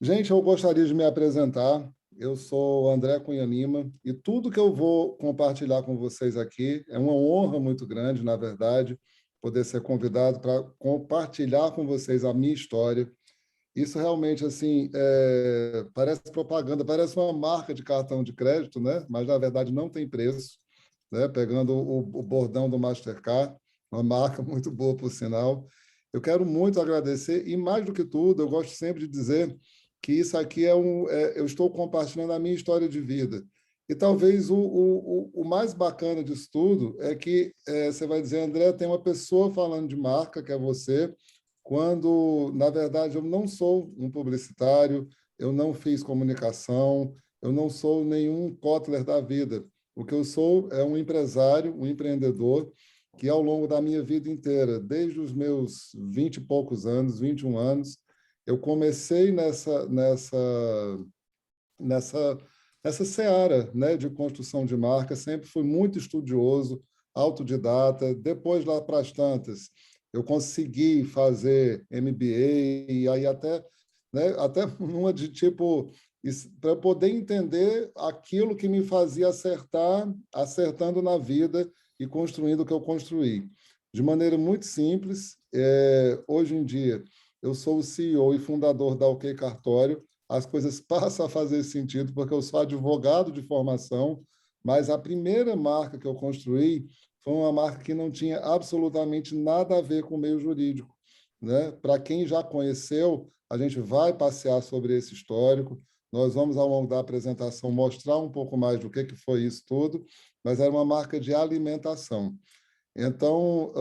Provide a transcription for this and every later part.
Gente, eu gostaria de me apresentar. Eu sou André Cunha Lima e tudo que eu vou compartilhar com vocês aqui é uma honra muito grande, na verdade, poder ser convidado para compartilhar com vocês a minha história. Isso realmente, assim, parece propaganda, parece uma marca de cartão de crédito, né? Mas, na verdade, não tem preço, né? Pegando o bordão do Mastercard, uma marca muito boa, por sinal. Eu quero muito agradecer e, mais do que tudo, eu gosto sempre de dizer que isso aqui eu estou compartilhando a minha história de vida. E talvez o mais bacana disso tudo é que você vai dizer, André, tem uma pessoa falando de marca, que é você, quando, na verdade, eu não sou um publicitário, eu não fiz comunicação, eu não sou nenhum Kotler da vida. O que eu sou é um empresário, um empreendedor, que ao longo da minha vida inteira, desde os meus 20 e poucos anos, 21 anos, eu comecei nessa, nessa seara, né, de construção de marca, sempre fui muito estudioso, autodidata. Depois, lá para as tantas, eu consegui fazer MBA, e aí até uma de tipo, para poder entender aquilo que me fazia acertar, acertando na vida e construindo o que eu construí. De maneira muito simples, hoje em dia, eu sou o CEO e fundador da OK Cartório. As coisas passam a fazer sentido, porque eu sou advogado de formação, mas a primeira marca que eu construí foi uma marca que não tinha absolutamente nada a ver com o meio jurídico, né? Para quem já conheceu, a gente vai passear sobre esse histórico, nós vamos, ao longo da apresentação, mostrar um pouco mais do que foi isso tudo, mas era uma marca de alimentação. Então,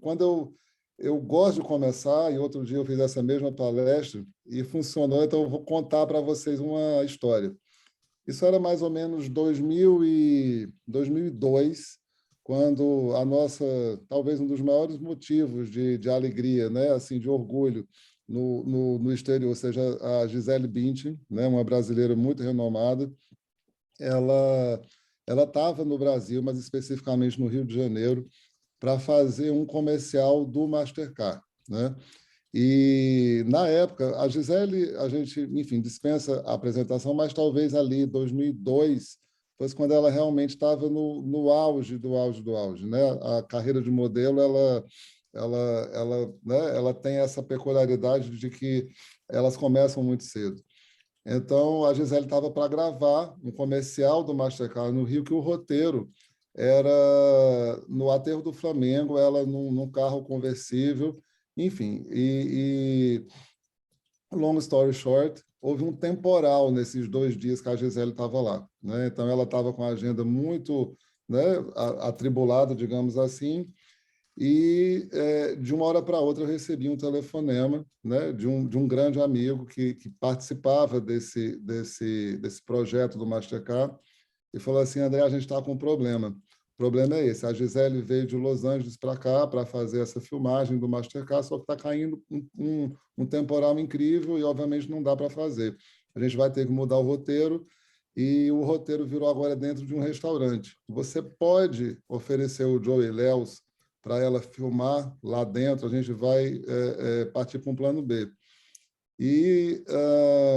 quando eu gosto de começar, e outro dia eu fiz essa mesma palestra e funcionou, então eu vou contar para vocês uma história. Isso era mais ou menos 2002, quando talvez um dos maiores motivos de alegria, né, assim, de orgulho no exterior, ou seja, a Gisele Bündchen, né, uma brasileira muito renomada, ela ela estava no Brasil, mas especificamente no Rio de Janeiro, para fazer um comercial do Mastercard, né? E, na época, a Gisele, a gente, enfim, dispensa a apresentação, mas talvez ali, 2002, fosse quando ela realmente estava no auge do auge do auge, né? A carreira de modelo, ela, ela tem essa peculiaridade de que elas começam muito cedo. Então, a Gisele estava para gravar um comercial do Mastercard no Rio, que o roteiro era no aterro do Flamengo, ela num carro conversível, enfim. Long story short, houve um temporal nesses 2 dias que a Gisele estava lá, né? Então, ela estava com a agenda muito, né, atribulada, digamos assim, e de uma hora para outra eu recebi um telefonema, né, de um grande amigo que participava desse projeto do Mastercard e falou assim, André, a gente está com um problema. O problema é esse, a Gisele veio de Los Angeles para cá para fazer essa filmagem do Mastercard, só que está caindo um temporal incrível e, obviamente, não dá para fazer. A gente vai ter que mudar o roteiro e o roteiro virou agora dentro de um restaurante. Você pode oferecer o Joey Léus para ela filmar lá dentro, a gente vai partir para um plano B. E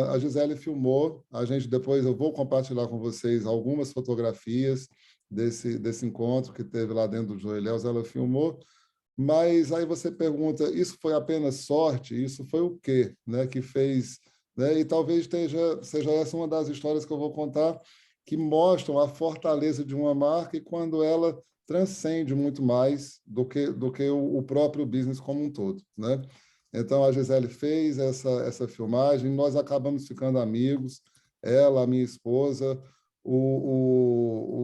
a Gisele filmou, a gente depois eu vou compartilhar com vocês algumas fotografias desse encontro que teve lá dentro do Joey Léus, ela filmou, mas aí você pergunta, isso foi apenas sorte? Isso foi o quê, né, que fez, né? E talvez seja essa uma das histórias que eu vou contar que mostram a fortaleza de uma marca e quando ela transcende muito mais do que o próprio business como um todo, né? Então, a Gisele fez essa filmagem, nós acabamos ficando amigos, ela, a minha esposa, o,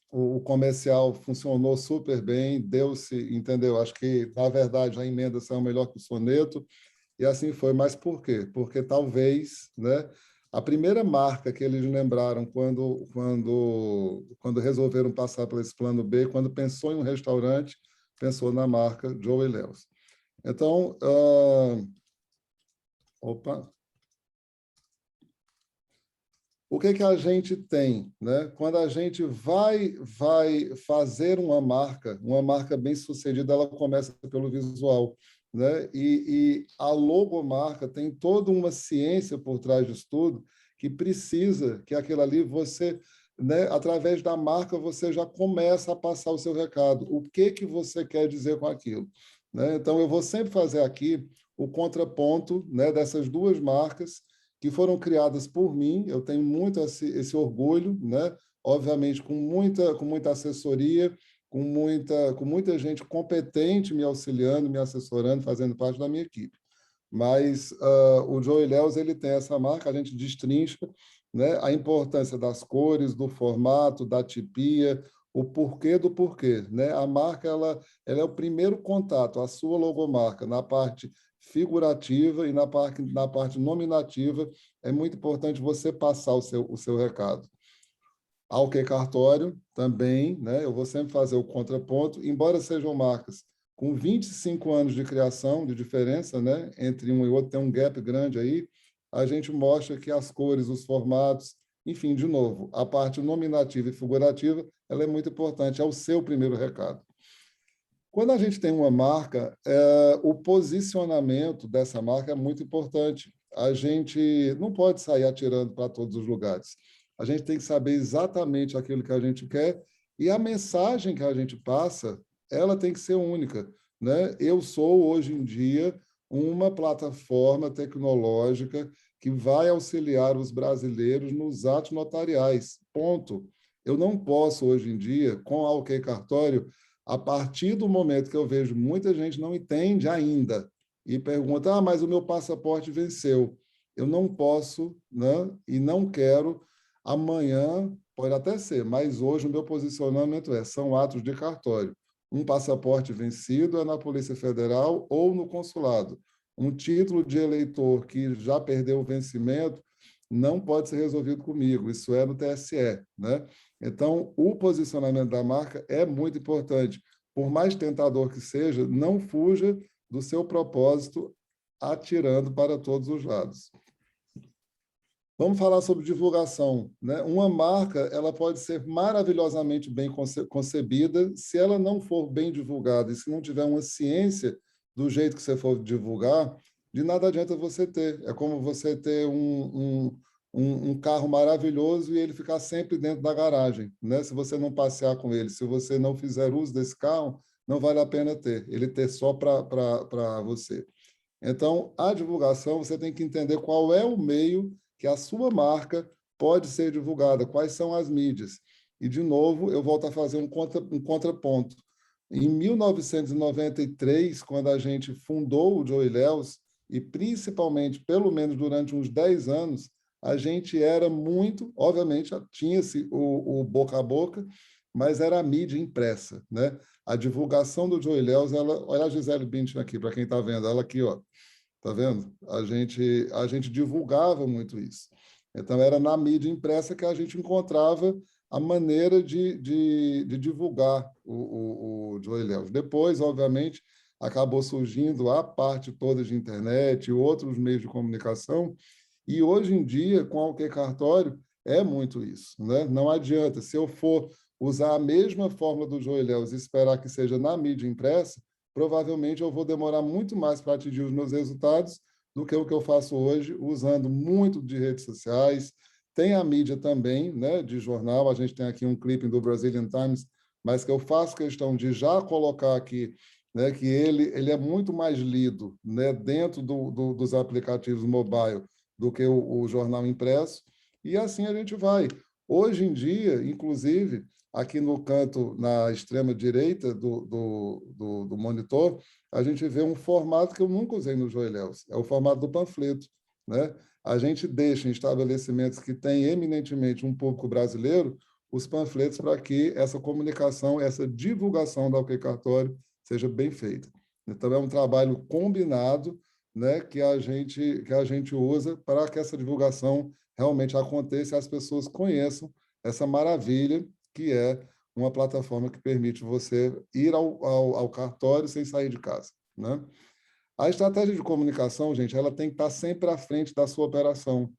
o comercial funcionou super bem, deu-se, entendeu? Acho que, na verdade, a emenda saiu melhor que o soneto, e assim foi. Mas por quê? Porque talvez, né, a primeira marca que eles lembraram quando resolveram passar por esse plano B, quando pensou em um restaurante, pensou na marca Joey Léus. Então, opa, O que que a gente tem, né? Quando a gente vai fazer uma marca bem-sucedida, ela começa pelo visual, né? E a logomarca tem toda uma ciência por trás disso tudo que precisa que aquilo ali você, né, através da marca você já começa a passar o seu recado. O que que você quer dizer com aquilo, né? Então eu vou sempre fazer aqui o contraponto, né, dessas duas marcas que foram criadas por mim. Eu tenho muito esse orgulho, né? Obviamente com muita assessoria, com muita gente competente me auxiliando, me assessorando, fazendo parte da minha equipe. Mas o Joe Ilhéus, ele tem essa marca, a gente destrincha, né, a importância das cores, do formato, da tipia, o porquê do porquê, né? A marca ela é o primeiro contato, a sua logomarca, na parte figurativa e na parte nominativa, é muito importante você passar o seu recado. A OK Cartório também, né? Eu vou sempre fazer o contraponto, embora sejam marcas com 25 anos de criação, de diferença, né? Entre um e outro tem um gap grande aí, a gente mostra que as cores, os formatos, enfim, de novo, a parte nominativa e figurativa, ela é muito importante, é o seu primeiro recado. Quando a gente tem uma marca, o posicionamento dessa marca é muito importante. A gente não pode sair atirando para todos os lugares. A gente tem que saber exatamente aquilo que a gente quer e a mensagem que a gente passa, ela tem que ser única, né? Eu sou, hoje em dia, uma plataforma tecnológica que vai auxiliar os brasileiros nos atos notariais. Ponto. Eu não posso, hoje em dia, com a OK Cartório, a partir do momento que eu vejo muita gente não entende ainda e pergunta, mas o meu passaporte venceu. Eu não posso, né, e não quero, amanhã, pode até ser, mas hoje o meu posicionamento são atos de cartório. Um passaporte vencido é na Polícia Federal ou no consulado. Um título de eleitor que já perdeu o vencimento não pode ser resolvido comigo, isso é no TSE, né? Então, o posicionamento da marca é muito importante. Por mais tentador que seja, não fuja do seu propósito atirando para todos os lados. Vamos falar sobre divulgação, né? Uma marca, ela pode ser maravilhosamente bem concebida, se ela não for bem divulgada e se não tiver uma ciência do jeito que você for divulgar, de nada adianta você ter. É como você ter um carro maravilhoso e ele ficar sempre dentro da garagem, né? Se você não passear com ele, se você não fizer uso desse carro, não vale a pena ter. Ele ter só para você. Então, a divulgação, você tem que entender qual é o meio que a sua marca pode ser divulgada, quais são as mídias. E, de novo, eu volto a fazer um contraponto. Em 1993, quando a gente fundou o Joe Ilhéus, e principalmente, pelo menos durante uns 10 anos, a gente era muito, obviamente, tinha-se o boca a boca, mas era a mídia impressa, né? A divulgação do Joe Ilhéus, olha a Gisele Bündchen aqui, para quem está vendo, ela aqui, ó. Tá vendo? A gente divulgava muito isso. Então, era na mídia impressa que a gente encontrava a maneira de divulgar o Joe Ilhéus. Depois, obviamente, acabou surgindo a parte toda de internet e outros meios de comunicação, e hoje em dia, com a OK Cartório, é muito isso, né? Não adianta, se eu for usar a mesma fórmula do Joe Ilhéus e esperar que seja na mídia impressa, provavelmente eu vou demorar muito mais para atingir os meus resultados do que o que eu faço hoje, usando muito de redes sociais. Tem a mídia também, né, de jornal, a gente tem aqui um clipe do Brazilian Times, mas que eu faço questão de já colocar aqui, né, que ele é muito mais lido, né, dentro dos aplicativos mobile do que o jornal impresso, e assim a gente vai. Hoje em dia, inclusive, aqui no canto, na extrema direita do monitor, a gente vê um formato que eu nunca usei no Joe Ilhéus, é o formato do panfleto, né? A gente deixa em estabelecimentos que têm eminentemente um público brasileiro os panfletos para que essa comunicação, essa divulgação da OK Cartório seja bem feita. Então, é um trabalho combinado, né, que a gente usa para que essa divulgação realmente aconteça e as pessoas conheçam essa maravilha que é uma plataforma que permite você ir ao cartório sem sair de casa, né? A estratégia de comunicação, gente, ela tem que estar sempre à frente da sua operação.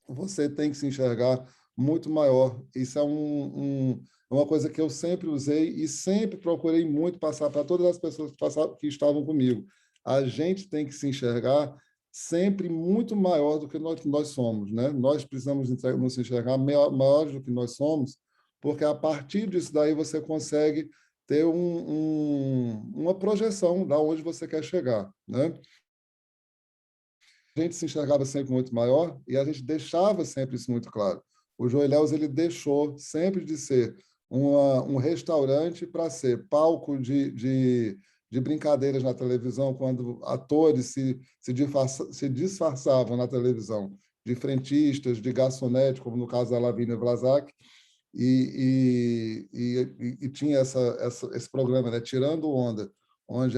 você tem que se enxergar muito maior. Isso é uma coisa que eu sempre usei e sempre procurei muito passar para todas as pessoas que estavam comigo. A gente tem que se enxergar sempre muito maior do que nós somos, né? Nós precisamos nos enxergar maiores do que nós somos, porque a partir disso daí você consegue ter uma projeção da onde você quer chegar, né? A gente se enxergava sempre muito maior e a gente deixava sempre isso muito claro. O Joelhãos, ele deixou sempre de ser um restaurante para ser palco de brincadeiras na televisão, quando atores se disfarçavam na televisão de frentistas, de garçonete, como no caso da Lavínia Vlasak, e tinha esse programa, né, Tirando Onda, onde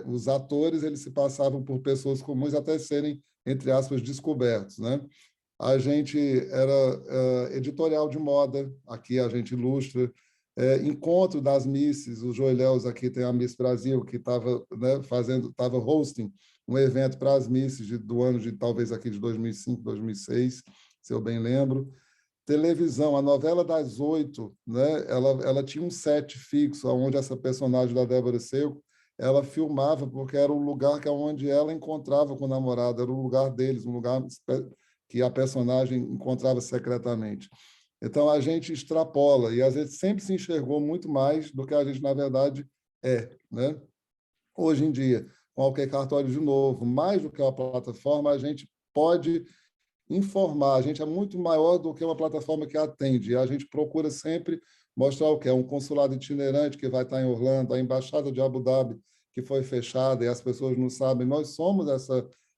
os atores eles se passavam por pessoas comuns até serem, entre aspas, descobertos, né? A gente era editorial de moda, aqui a gente ilustra, encontro das misses, o Joelhãos aqui tem a Miss Brasil, que estava, né, estava hosting um evento para as misses do ano de talvez aqui de 2005, 2006, se eu bem lembro. Televisão, a novela das 8, né? Ela tinha um set fixo, onde essa personagem da Débora Seco, ela filmava, porque era o lugar que é onde ela encontrava com o namorado, era o lugar deles, um lugar que a personagem encontrava secretamente. Então, a gente extrapola, e a gente sempre se enxergou muito mais do que a gente, na verdade, é, né? Hoje em dia, com qualquer cartório de novo, mais do que uma plataforma, a gente pode informar. A gente é muito maior do que uma plataforma que atende. E a gente procura sempre mostrar o que é um consulado itinerante que vai estar em Orlando, a embaixada de Abu Dhabi que foi fechada e as pessoas não sabem. Nós somos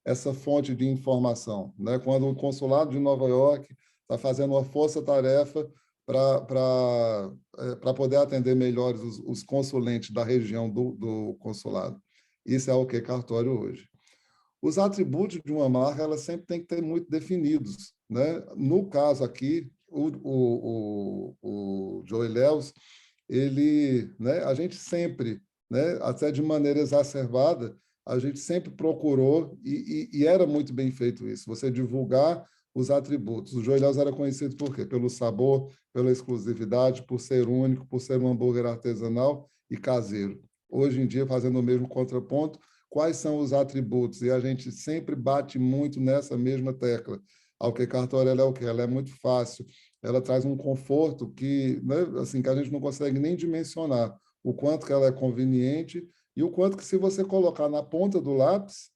essa fonte de informação, né? Quando o consulado de Nova York está fazendo uma força-tarefa para poder atender melhores os consulentes da região do consulado. Isso é o que é cartório hoje. Os atributos de uma marca, ela sempre tem que ter muito definidos, né? No caso aqui, o Joey Leos, ele, né, a gente sempre, né, até de maneira exacerbada, a gente sempre procurou, e era muito bem feito isso, você divulgar os atributos. O Joey Leos era conhecido por quê? Pelo sabor, pela exclusividade, por ser único, por ser um hambúrguer artesanal e caseiro. Hoje em dia, fazendo o mesmo contraponto, quais são os atributos, e a gente sempre bate muito nessa mesma tecla. Ao que cartório ela é o quê? Ela é muito fácil, ela traz um conforto que, né, assim, que a gente não consegue nem dimensionar o quanto que ela é conveniente e o quanto que, se você colocar na ponta do lápis,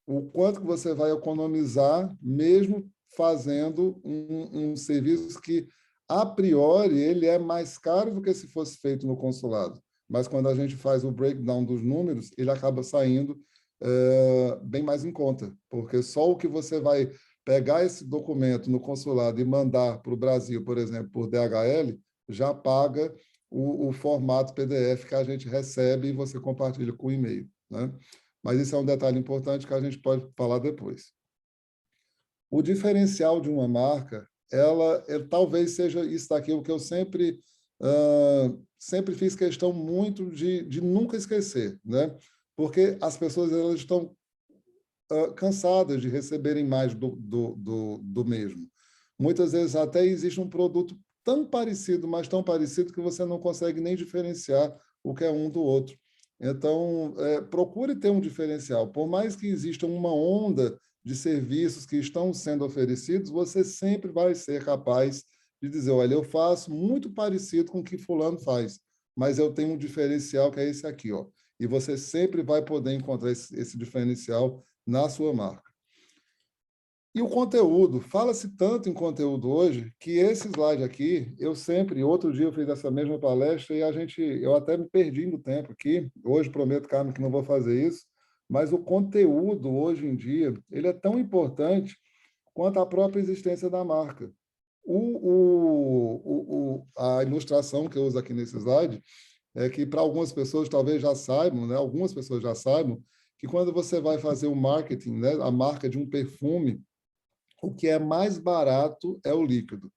o quanto que você vai economizar mesmo fazendo um serviço que, a priori, ele é mais caro do que se fosse feito no consulado. Mas quando a gente faz o breakdown dos números, ele acaba saindo bem mais em conta, porque só o que você vai pegar esse documento no consulado e mandar para o Brasil, por exemplo, por DHL, já paga o formato PDF que a gente recebe e você compartilha com o e-mail, né? Mas isso é um detalhe importante que a gente pode falar depois. O diferencial de uma marca, talvez seja isso daqui, o que eu sempre fiz questão muito de nunca esquecer, né? Porque as pessoas elas estão cansadas de receberem mais do mesmo. Muitas vezes até existe um produto tão parecido, mas tão parecido que você não consegue nem diferenciar o que é um do outro. Então, procure ter um diferencial. Por mais que exista uma onda de serviços que estão sendo oferecidos, você sempre vai ser capaz de dizer, olha, eu faço muito parecido com o que fulano faz, mas eu tenho um diferencial que é esse aqui, ó. E você sempre vai poder encontrar esse diferencial na sua marca. E o conteúdo, fala-se tanto em conteúdo hoje que esse slide aqui, outro dia eu fiz essa mesma palestra e eu até me perdi no tempo aqui, hoje prometo, Carmen, que não vou fazer isso, mas o conteúdo hoje em dia, ele é tão importante quanto a própria existência da marca. A ilustração que eu uso aqui nesse slide é que para algumas pessoas talvez já saibam, né? Algumas pessoas já saibam que quando você vai fazer o marketing, né, a marca de um perfume, o que é mais barato é o líquido.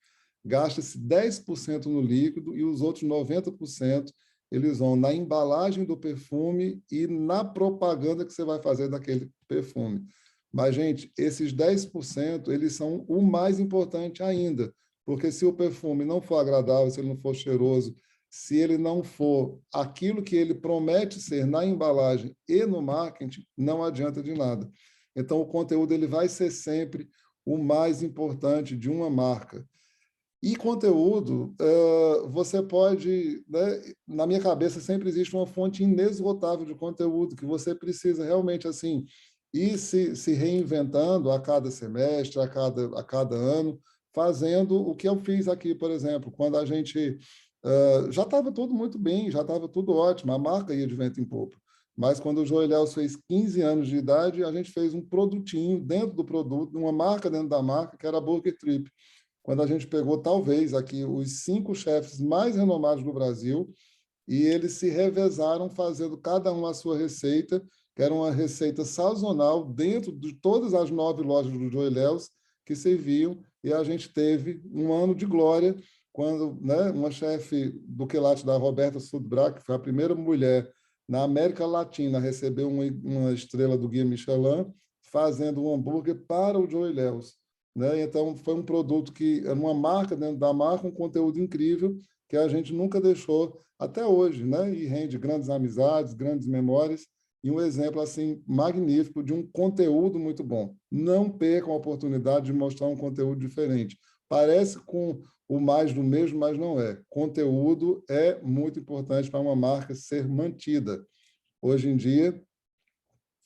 Gasta-se 10% no líquido e os outros 90% eles vão na embalagem do perfume e na propaganda que você vai fazer daquele perfume. Mas, gente, esses 10%, eles são o mais importante ainda, porque se o perfume não for agradável, se ele não for cheiroso, se ele não for aquilo que ele promete ser na embalagem e no marketing, não adianta de nada. Então, o conteúdo ele vai ser sempre o mais importante de uma marca. E conteúdo, você pode, né, na minha cabeça sempre existe uma fonte inesgotável de conteúdo que você precisa realmente assim ir se reinventando a cada semestre, a cada ano, fazendo o que eu fiz aqui, por exemplo, quando a gente já estava tudo muito bem, já estava tudo ótimo, a marca ia de vento em popa. Mas quando o Joelhels fez 15 anos de idade, a gente fez um produtinho dentro do produto, uma marca dentro da marca, que era a Burger Trip, quando a gente pegou, talvez, aqui os 5 chefes mais renomados do Brasil, e eles se revezaram fazendo cada um a sua receita, que era uma receita sazonal dentro de todas as 9 lojas do Joelhels que serviam, e a gente teve um ano de glória quando, né, uma chefe do quilate da Roberta Sudbrack, que foi a primeira mulher na América Latina a receber uma estrela do Guia Michelin, fazendo um hambúrguer para o Joelhels, né? Então, foi um produto que era uma marca dentro da marca, um conteúdo incrível que a gente nunca deixou até hoje, né? E rende grandes amizades, grandes memórias e um exemplo assim magnífico de um conteúdo muito bom. Não percam a oportunidade de mostrar um conteúdo diferente. Parece com o mais do mesmo, mas não é. Conteúdo é muito importante para uma marca ser mantida. Hoje em dia,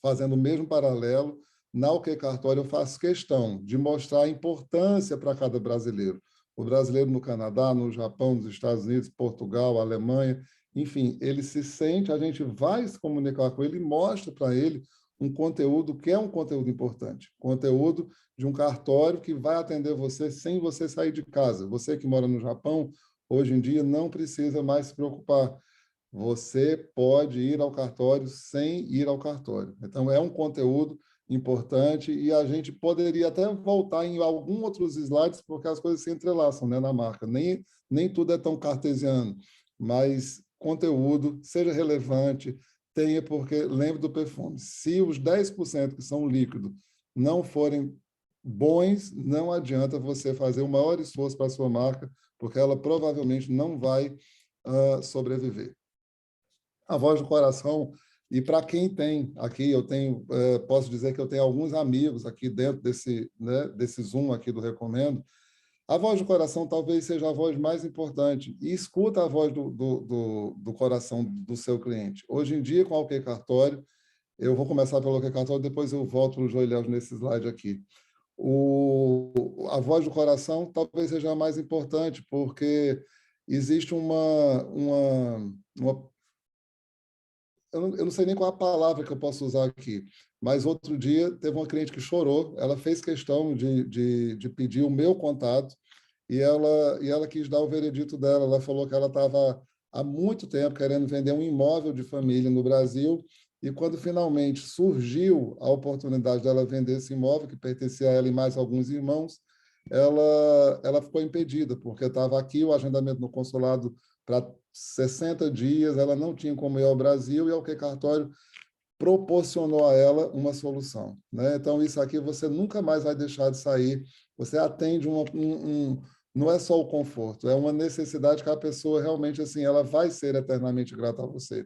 fazendo o mesmo paralelo, na OK Cartório eu faço questão de mostrar a importância para cada brasileiro. O brasileiro no Canadá, no Japão, nos Estados Unidos, Portugal, Alemanha, enfim, ele se sente, a gente vai se comunicar com ele e mostra para ele um conteúdo que é um conteúdo importante, conteúdo de um cartório que vai atender você sem você sair de casa. Você que mora no Japão, hoje em dia não precisa mais se preocupar. Você pode ir ao cartório sem ir ao cartório. Então, é um conteúdo importante e a gente poderia até voltar em alguns outros slides, porque as coisas se entrelaçam, né, na marca. Nem tudo é tão cartesiano, mas conteúdo, seja relevante, tenha, porque lembre do perfume. Se os 10% que são líquido não forem bons, não adianta você fazer o maior esforço para a sua marca, porque ela provavelmente não vai sobreviver. A voz do coração, e para quem tem aqui, eu tenho, posso dizer que eu tenho alguns amigos aqui dentro desse, né, desse Zoom aqui do Recomendo. A voz do coração talvez seja a voz mais importante, e escuta a voz do coração do seu cliente. Hoje em dia, com o OK Cartório, eu vou começar pelo OK Cartório, depois eu volto para o Joelhels nesse slide aqui. A voz do coração talvez seja a mais importante, porque existe uma eu não sei nem qual a palavra que eu posso usar aqui, mas outro dia teve uma cliente que chorou, ela fez questão de pedir o meu contato e ela quis dar o veredito dela. Ela falou que ela estava há muito tempo querendo vender um imóvel de família no Brasil e quando finalmente surgiu a oportunidade dela vender esse imóvel, que pertencia a ela e mais alguns irmãos, ela ficou impedida, porque estava aqui o agendamento no consulado para 60 dias, ela não tinha como ir ao Brasil e o OK Cartório proporcionou a ela uma solução, né? Então, isso aqui você nunca mais vai deixar de sair, você atende não é só o conforto, é uma necessidade que a pessoa realmente, assim, ela vai ser eternamente grata a você.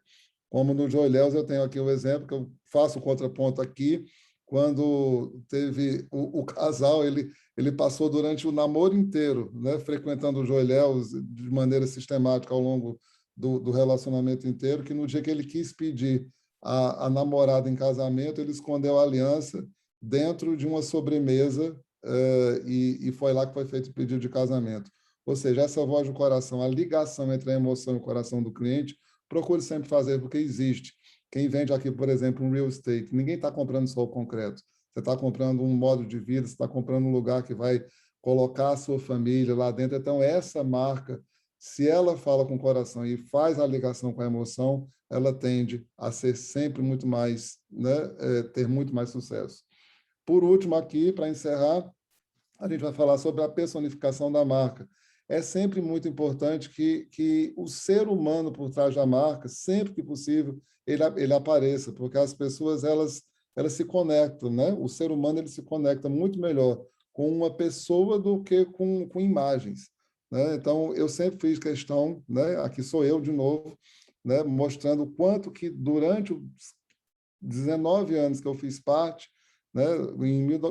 Como no Joelhels, eu tenho aqui o exemplo, que eu faço o contraponto aqui, quando teve o casal, ele passou durante o namoro inteiro, né, frequentando o Joelhels de maneira sistemática ao longo do relacionamento inteiro, que no dia que ele quis pedir a namorada em casamento, ele escondeu a aliança dentro de uma sobremesa e foi lá que foi feito o pedido de casamento. Ou seja, essa voz do coração, a ligação entre a emoção e o coração do cliente, procure sempre fazer, porque existe. Quem vende aqui, por exemplo, um real estate, ninguém está comprando só o concreto. Você está comprando um modo de vida, você está comprando um lugar que vai colocar a sua família lá dentro. Então, essa marca, se ela fala com o coração e faz a ligação com a emoção, ela tende a ser sempre muito mais, né, ter muito mais sucesso. Por último, aqui, para encerrar, a gente vai falar sobre a personificação da marca. É sempre muito importante que o ser humano por trás da marca, sempre que possível, ele apareça, porque as pessoas elas se conectam, né? O ser humano ele se conecta muito melhor com uma pessoa do que com imagens, né? Então, eu sempre fiz questão, né? Aqui sou eu de novo, né? Mostrando o quanto que durante os 19 anos que eu fiz parte, né?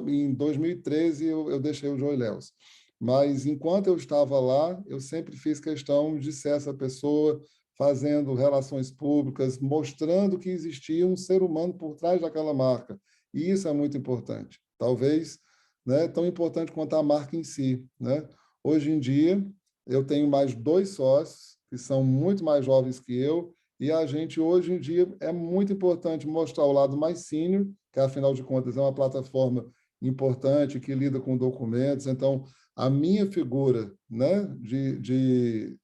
Em 2013 eu deixei o Joelhels. Mas enquanto eu estava lá, eu sempre fiz questão de ser essa pessoa, fazendo relações públicas, mostrando que existia um ser humano por trás daquela marca. E isso é muito importante. Talvez, né, tão importante quanto a marca em si, né? Hoje em dia, eu tenho mais 2 sócios que são muito mais jovens que eu, e a gente, hoje em dia, é muito importante mostrar o lado mais sênior, que, afinal de contas, é uma plataforma importante que lida com documentos. Então, a minha figura, né, de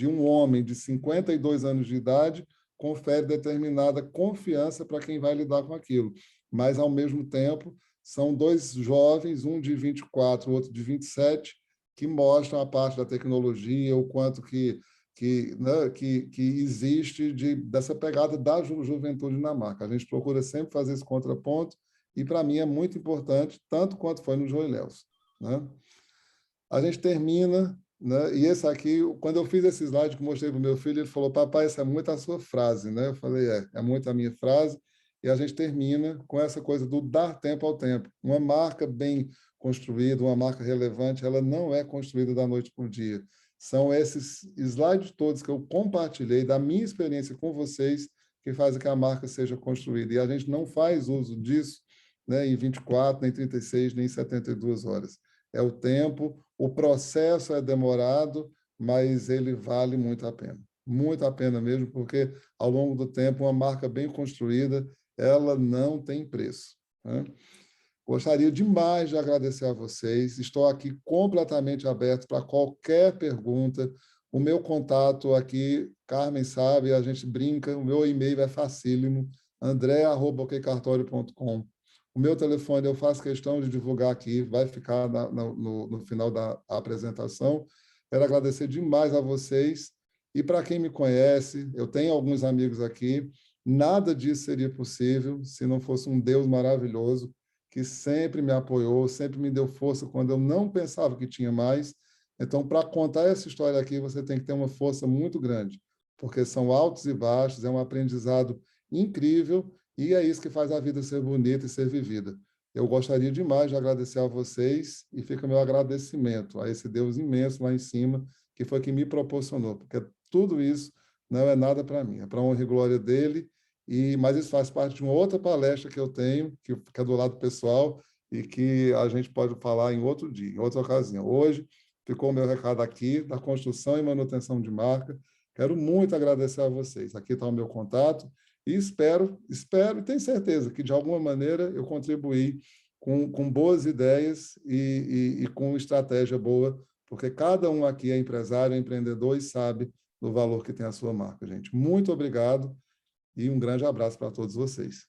um homem de 52 anos de idade confere determinada confiança para quem vai lidar com aquilo. Mas, ao mesmo tempo, são 2 jovens, um de 24, o outro de 27, que mostram a parte da tecnologia, o quanto né, que existe dessa pegada da juventude na marca. A gente procura sempre fazer esse contraponto e, para mim, é muito importante, tanto quanto foi no Joelhels, né? A gente termina, né? E esse aqui, quando eu fiz esse slide que mostrei para o meu filho, ele falou: papai, essa é muito a sua frase, né? Eu falei: é muito a minha frase. E a gente termina com essa coisa do dar tempo ao tempo. Uma marca bem construída, uma marca relevante, ela não é construída da noite para o dia. São esses slides todos que eu compartilhei da minha experiência com vocês que fazem que a marca seja construída. E a gente não faz uso disso, né, em 24, nem 36, nem 72 horas. É o tempo, o processo é demorado, mas ele vale muito a pena. Muito a pena mesmo, porque ao longo do tempo, uma marca bem construída, ela não tem preço, né? Gostaria demais de agradecer a vocês. Estou aqui completamente aberto para qualquer pergunta. O meu contato aqui, Carmen sabe, a gente brinca, o meu e-mail é facílimo, andré@okcartório.com. O meu telefone eu faço questão de divulgar aqui, vai ficar no final da apresentação. Quero agradecer demais a vocês. E para quem me conhece, eu tenho alguns amigos aqui, nada disso seria possível se não fosse um Deus maravilhoso que sempre me apoiou, sempre me deu força quando eu não pensava que tinha mais. Então, para contar essa história aqui, você tem que ter uma força muito grande, porque são altos e baixos, é um aprendizado incrível e é isso que faz a vida ser bonita e ser vivida. Eu gostaria demais de agradecer a vocês e fica meu agradecimento a esse Deus imenso lá em cima, que foi que me proporcionou, porque tudo isso não é nada para mim, é para a honra e glória dele. Mas isso faz parte de uma outra palestra que eu tenho, que é do lado pessoal, e que a gente pode falar em outro dia, em outra ocasião. Hoje, ficou o meu recado aqui, da construção e manutenção de marca. Quero muito agradecer a vocês. Aqui está o meu contato, e espero e tenho certeza que, de alguma maneira, eu contribuí com boas ideias e com estratégia boa, porque cada um aqui é empresário, é empreendedor e sabe do valor que tem a sua marca, gente. Muito obrigado. E um grande abraço para todos vocês.